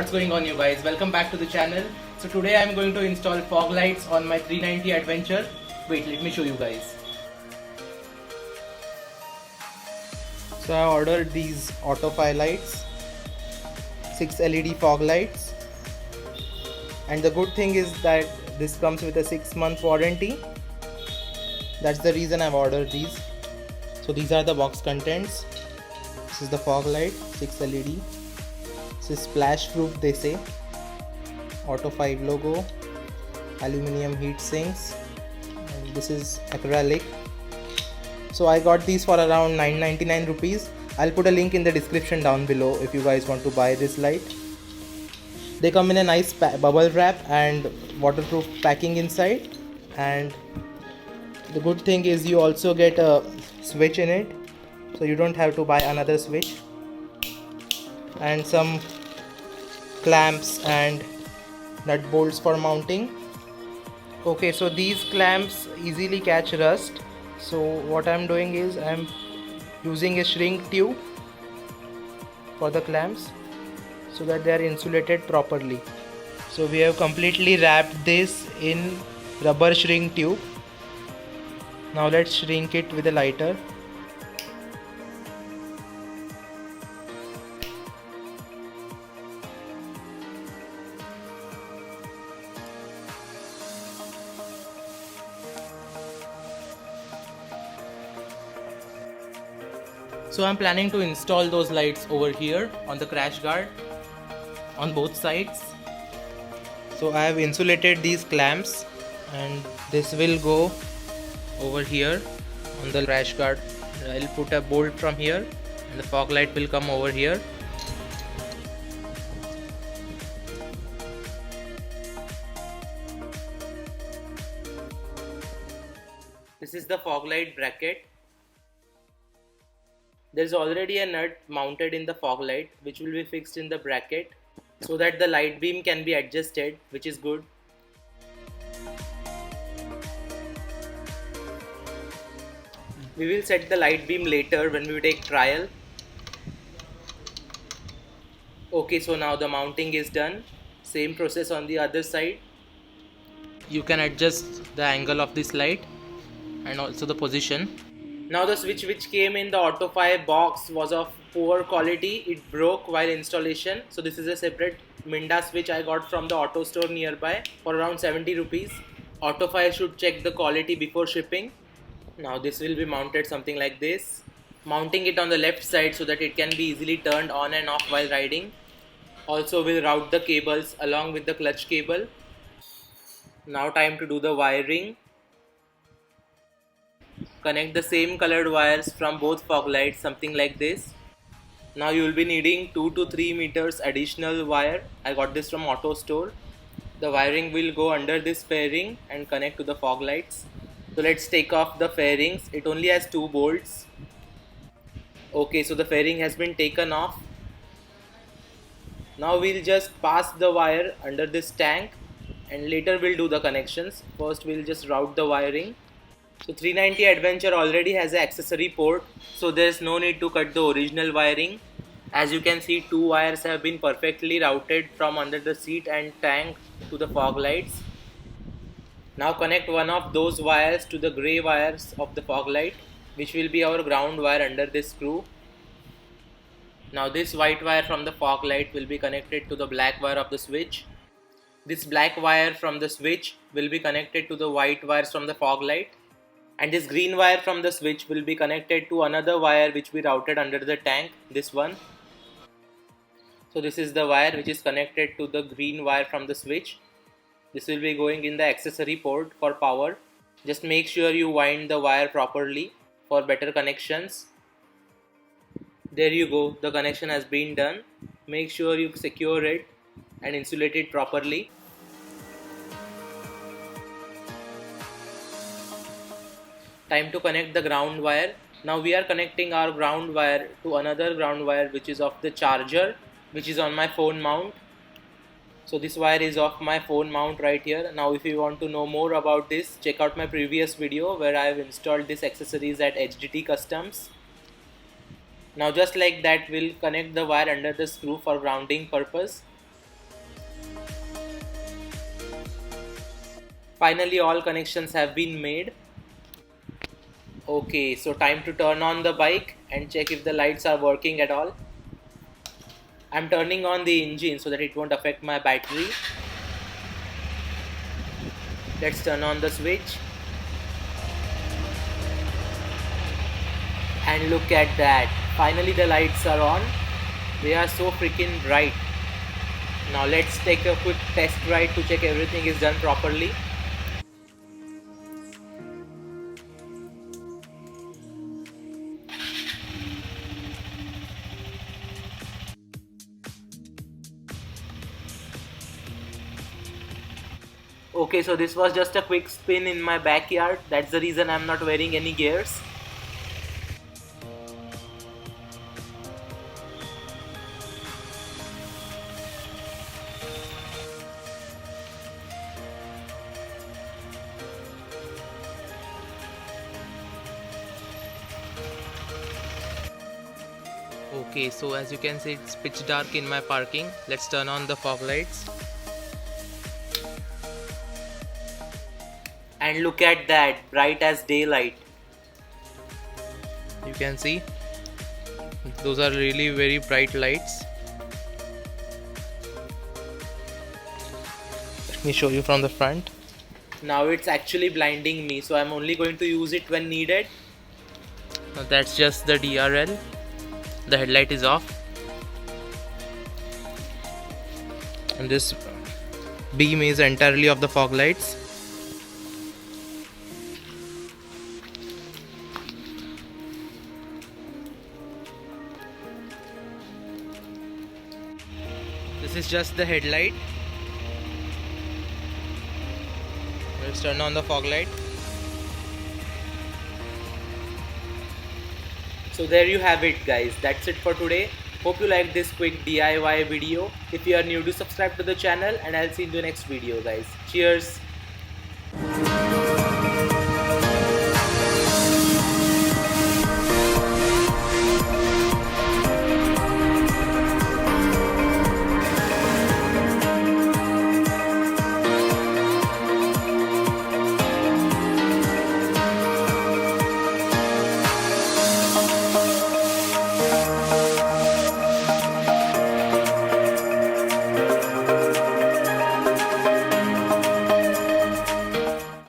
What's going on, you guys? Welcome back to the channel. So today I'm going to install fog lights on my 390 Adventure. Wait, let me show you guys. So I ordered these AutoFi lights, 6 LED fog lights, and the good thing is that this comes with a 6-month warranty. That's the reason I've ordered these. So these are the box contents. This is the fog light, 6 LED. This is splash proof, they say. AutoFi logo, aluminium heat sinks, and this is acrylic. So I got these for around 999 rupees. I'll put a link in the description down below if you guys want to buy this light. They come in a nice bubble wrap and waterproof packing inside, and the good thing is you also get a switch in it, so you don't have to buy another switch, and some clamps and nut bolts for mounting. Okay, so these clamps easily catch rust, so what I'm doing is I'm using a shrink tube for the clamps so that they are insulated properly. So we have completely wrapped this in rubber shrink tube. Now let's shrink it with a lighter. So I'm planning to install those lights over here on the crash guard on both sides. So I have insulated these clamps and this will go over here on the crash guard. I'll put a bolt from here and the fog light will come over here. This is the fog light bracket. There is already a nut mounted in the fog light which will be fixed in the bracket so that the light beam can be adjusted, which is good. We will set the light beam later when we take trial. Okay, so now the mounting is done. Same process on the other side. You can adjust the angle of this light and also the position. Now the switch which came in the AutoFi box was of poor quality. It broke while installation. So this is a separate Minda switch I got from the auto store nearby for around 70 rupees. AutoFi should check the quality before shipping. Now this will be mounted something like this. Mounting it on the left side so that it can be easily turned on and off while riding. Also we'll route the cables along with the clutch cable. Now time to do the wiring. Connect the same colored wires from both fog lights, something like this. Now you will be needing 2 to 3 meters additional wire. I got this from auto store. The wiring will go under this fairing and connect to the fog lights. So let's take off the fairings. It only has 2 bolts. Okay, so the fairing has been taken off. Now we'll just pass the wire under this tank and later we'll do the connections. First we'll just route the wiring. So 390 Adventure already has an accessory port, so there is no need to cut the original wiring. As you can see, 2 wires have been perfectly routed from under the seat and tank to the fog lights. Now connect one of those wires to the grey wires of the fog light, which will be our ground wire under this screw. Now this white wire from the fog light will be connected to the black wire of the switch. This black wire from the switch will be connected to the white wires from the fog light. And this green wire from the switch will be connected to another wire which we routed under the tank, this one. So this is the wire which is connected to the green wire from the switch. This will be going in the accessory port for power. Just make sure you wind the wire properly for better connections. There you go, the connection has been done. Make sure you secure it and insulate it properly. Time to connect the ground wire. Now we are connecting our ground wire to another ground wire which is of the charger, which is on my phone mount. So this wire is of my phone mount right here. Now if you want to know more about this, check out my previous video where I have installed these accessories at HDT Customs. Now just like that, we'll connect the wire under the screw for grounding purpose. Finally all connections have been made. Okay, so time to turn on the bike and check if the lights are working at all. I'm turning on the engine so that it won't affect my battery. Let's turn on the switch. And look at that. Finally the lights are on. They are so freaking bright. Now let's take a quick test ride to check everything is done properly. Okay, so this was just a quick spin in my backyard. That's the reason I'm not wearing any gears. Okay, so as you can see, it's pitch dark in my parking. Let's turn on the fog lights. And look at that, bright as daylight. You can see those are really very bright lights. Let me show you from the front. Now it's actually blinding me, so I'm only going to use it when needed. Now that's just the DRL. The headlight is off. And this beam is entirely of the fog lights. This is just the headlight. Let's turn on the fog light. So there you have it guys, that's it for today. Hope you liked this quick DIY video. If you are new, do subscribe to the channel and I'll see you in the next video guys. Cheers.